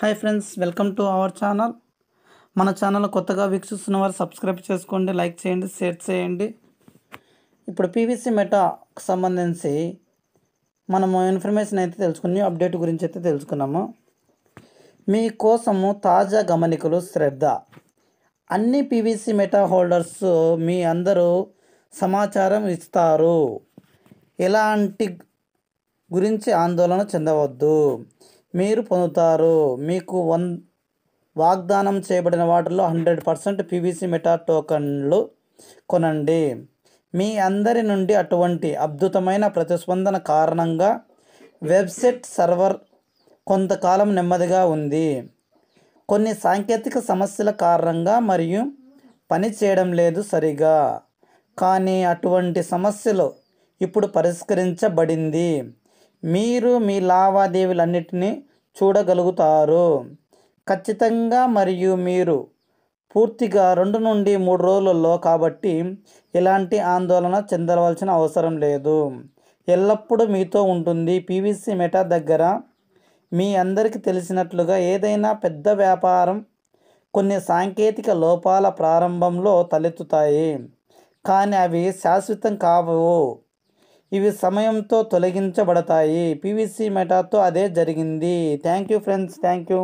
Hi friends, welcome to our channel. మన channel కొత్తగా వీక్షిస్తున్న వారు సబ్స్క్రైబ్ చేసుకోండి, లైక్ చేయండి, షేర్ చేయండి. ఇప్పుడు పీవీసీ మెటాకు సంబంధించి మనము ఇన్ఫర్మేషన్ అయితే తెలుసుకుని అప్డేట్ గురించి అయితే తెలుసుకున్నాము. మీకోసము తాజా గమనికలు శ్రద్ధ. అన్ని పీవీసీ మెటా హోల్డర్స్ మీ అందరూ సమాచారం ఇస్తారు. ఎలాంటి గురించి ఆందోళన చెందవద్దు. మీరు పొందుతారు. మీకు వాగ్దానం చేయబడిన వాటిలో 100% పీవీసీ మెటా టోకన్లు కొనండి. మీ అందరి నుండి అటువంటి అద్భుతమైన ప్రతిస్పందన కారణంగా వెబ్సైట్ సర్వర్ కొంతకాలం నెమ్మదిగా ఉంది. కొన్ని సాంకేతిక సమస్యల కారణంగా మరియు పని చేయడం లేదు సరిగా. కానీ అటువంటి సమస్యలు ఇప్పుడు పరిష్కరించబడింది. మీరు మీ లావాదేవీలన్నిటినీ చూడగలుగుతారు ఖచ్చితంగా, మరియు మీరు పూర్తిగా 2 నుండి 3 రోజులలో. కాబట్టి ఎలాంటి ఆందోళన చెందవలసిన అవసరం లేదు. ఎల్లప్పుడూ మీతో ఉంటుంది. పీవీసీ మెటా దగ్గర మీ అందరికీ తెలిసినట్లుగా ఏదైనా పెద్ద వ్యాపారం కొన్ని సాంకేతిక లోపాల ప్రారంభంలో తలెత్తుతాయి, కానీ అవి శాశ్వతం కావు. ఇవి సమయంతో తొలగించబడతాయి. పీవీసీ మెటాతో అదే జరిగింది. Thank you friends, thank you.